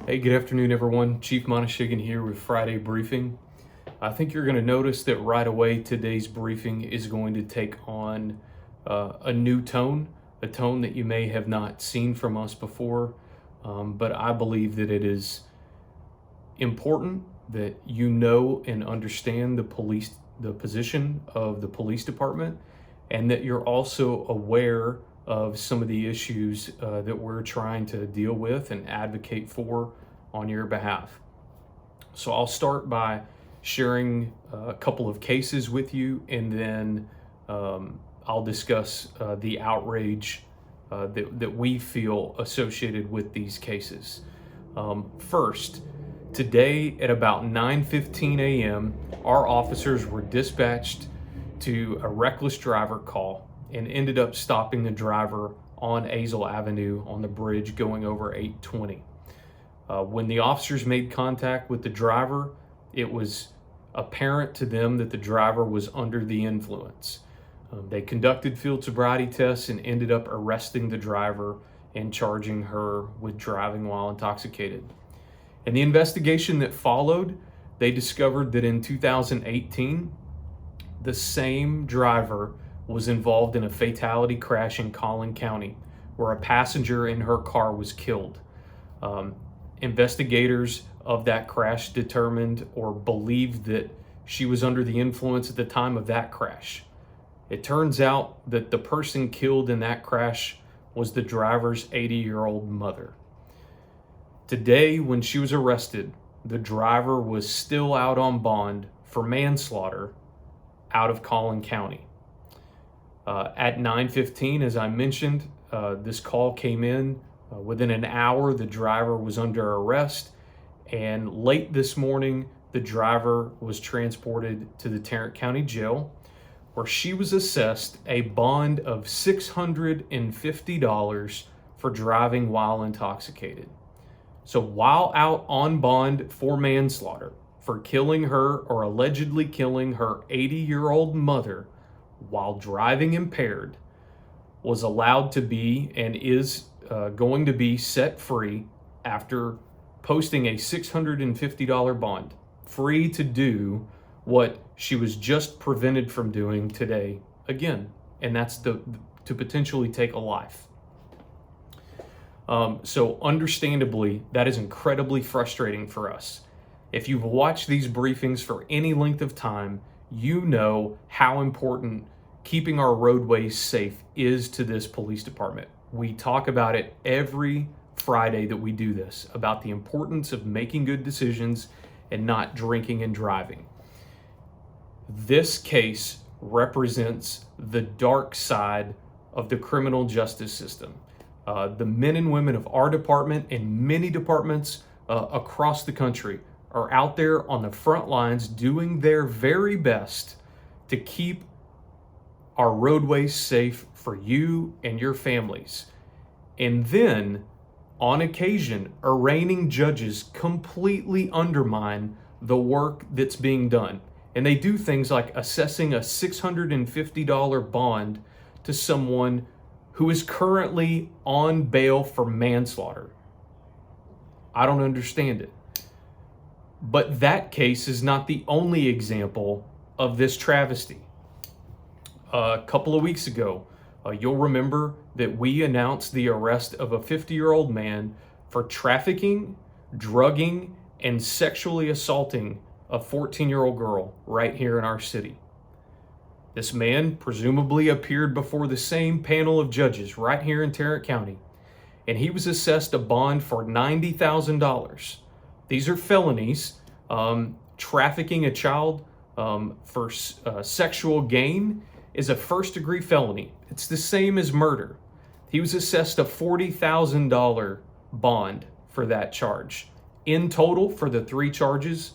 Hey, good afternoon, everyone. Chief Monishigan here with Friday Briefing. I think you're going to notice that right away today's briefing is going to take on a new tone, a tone that you may have not seen from us before, but I believe that it is important that you know and understand the position of the police department, and that you're also aware of some of the issues that we're trying to deal with and advocate for on your behalf. So I'll start by sharing a couple of cases with you, and then I'll discuss the outrage that we feel associated with these cases. First, today at about 9:15 a.m., our officers were dispatched to a reckless driver call and ended up stopping the driver on Azle Avenue on the bridge going over 820. When the officers made contact with the driver, it was apparent to them that the driver was under the influence. They conducted field sobriety tests and ended up arresting the driver and charging her with driving while intoxicated. In the investigation that followed, they discovered that in 2018, the same driver was involved in a fatality crash in Collin County, where a passenger in her car was killed. Investigators of that crash determined or believed that she was under the influence at the time of that crash. It turns out that the person killed in that crash was the driver's 80-year-old mother. Today, when she was arrested, the driver was still out on bond for manslaughter out of Collin County. At 9:15, as I mentioned, this call came in. Within an hour, the driver was under arrest, and late this morning, the driver was transported to the Tarrant County Jail, where she was assessed a bond of $650 for driving while intoxicated. So while out on bond for manslaughter, for killing her or allegedly killing her 80-year-old mother while driving impaired, was allowed to be and is going to be set free after posting a $650 bond, free to do what she was just prevented from doing today again, and that's to potentially take a life. So understandably, that is incredibly frustrating for us. If you've watched these briefings for any length of time, you know how important keeping our roadways safe is to this police department. We talk about it every Friday that we do this, about the importance of making good decisions and not drinking and driving. This case represents the dark side of the criminal justice system. The men and women of our department and many departments across the country are out there on the front lines doing their very best to keep our roadways safe for you and your families. And then, on occasion, arraigning judges completely undermine the work that's being done. And they do things like assessing a $650 bond to someone who is currently on bail for manslaughter. I don't understand it. But that case is not the only example of this travesty. A couple of weeks ago, you'll remember that we announced the arrest of a 50-year-old man for trafficking, drugging, and sexually assaulting a 14-year-old girl right here in our city. This man presumably appeared before the same panel of judges right here in Tarrant County, and he was assessed a bond for $90,000. These are felonies. Trafficking a child for sexual gain is a first-degree felony. It's the same as murder. He was assessed a $40,000 bond for that charge. In total, for the three charges,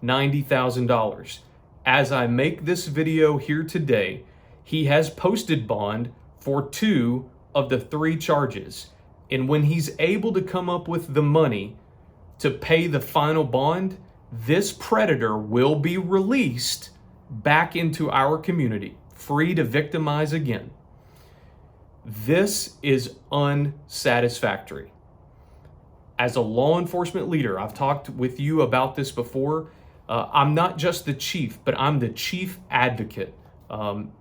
$90,000. As I make this video here today, he has posted bond for 2 of the 3 charges. And when he's able to come up with the money to pay the final bond, this predator will be released back into our community, free to victimize again. This is unsatisfactory. as a law enforcement leader, I've talked with you about this before. I'm not just the chief, but I'm the chief advocate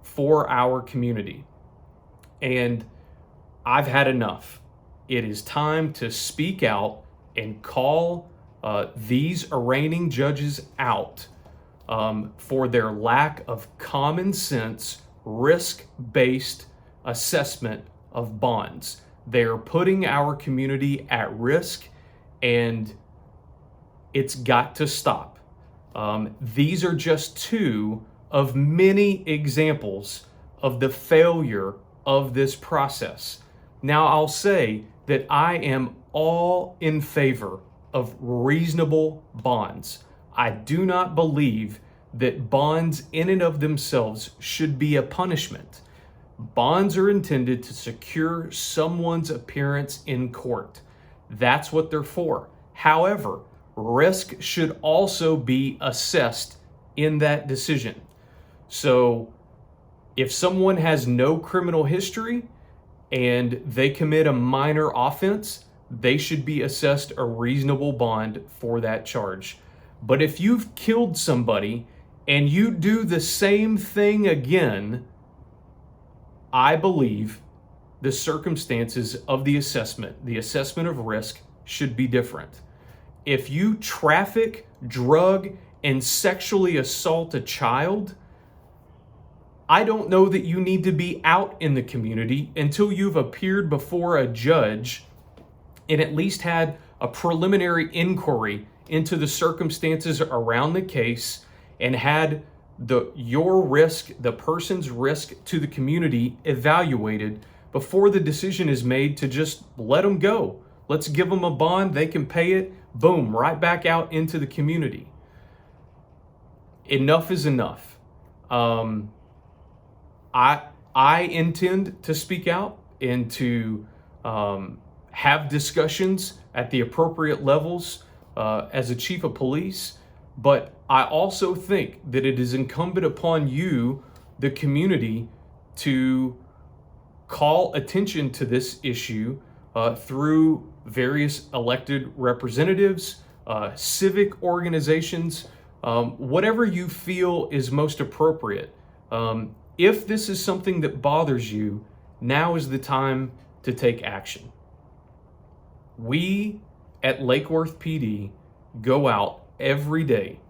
for our community. And I've had enough. It is time to speak out and call these arraigning judges out for their lack of common sense, risk-based assessment of bonds. They're putting our community at risk, and it's got to stop. These are just two of many examples of the failure of this process. Now, I'll say that I am all in favor of reasonable bonds. I do not believe that bonds in and of themselves should be a punishment. Bonds are intended to secure someone's appearance in court. That's what they're for. However, risk should also be assessed in that decision. So if someone has no criminal history and they commit a minor offense, they should be assessed a reasonable bond for that charge. But if you've killed somebody and you do the same thing again, I believe the circumstances of the assessment of risk should be different. If you traffic, drug, and sexually assault a child, I don't know that you need to be out in the community until you've appeared before a judge and at least had a preliminary inquiry into the circumstances around the case and had your risk, the person's risk to the community evaluated before the decision is made to just let them go. Let's give them a bond, they can pay it, boom, right back out into the community. Enough is enough. I intend to speak out and to have discussions at the appropriate levels as a chief of police, but I also think that it is incumbent upon you, the community, to call attention to this issue through various elected representatives, civic organizations, whatever you feel is most appropriate. If this is something that bothers you, now is the time to take action. We at Lake Worth PD go out every day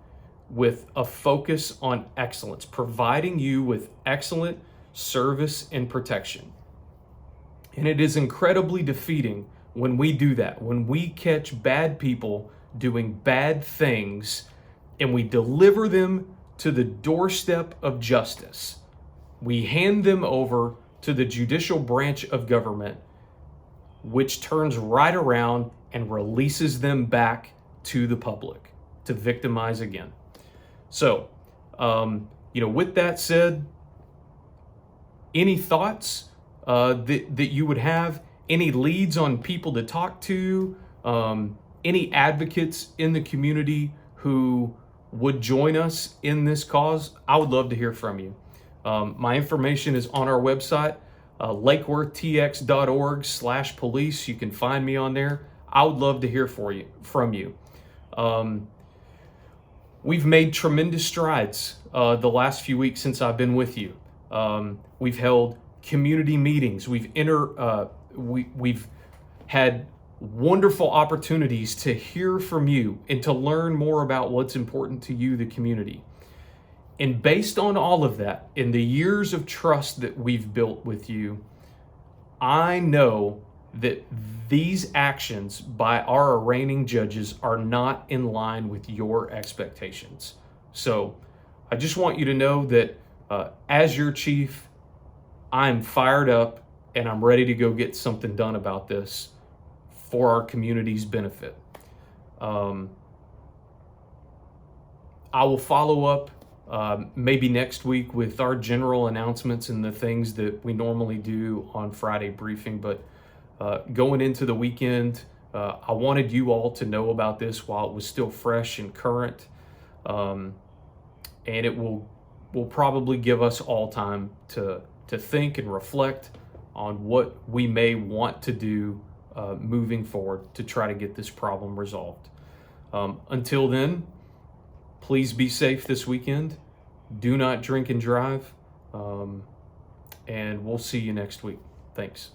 with a focus on excellence, providing you with excellent service and protection. And it is incredibly defeating when we do that, when we catch bad people doing bad things and we deliver them to the doorstep of justice. We hand them over to the judicial branch of government, which turns right around and releases them back to the public to victimize again. So, with that said, any thoughts that you would have, any leads on people to talk to, any advocates in the community who would join us in this cause, I would love to hear from you. My information is on our website, lakeworthtx.org/police. You can find me on there. I would love to hear from you. We've made tremendous strides the last few weeks since I've been with you. We've held community meetings. We've had wonderful opportunities to hear from you and to learn more about what's important to you, the community. And based on all of that, in the years of trust that we've built with you, I know that these actions by our arraigning judges are not in line with your expectations. So I just want you to know that as your chief, I'm fired up and I'm ready to go get something done about this for our community's benefit. I will follow up maybe next week with our general announcements and the things that we normally do on Friday briefing. But going into the weekend, I wanted you all to know about this while it was still fresh and current. And it will probably give us all time to think and reflect on what we may want to do moving forward to try to get this problem resolved. Until then, please be safe this weekend. Do not drink and drive. And we'll see you next week. Thanks.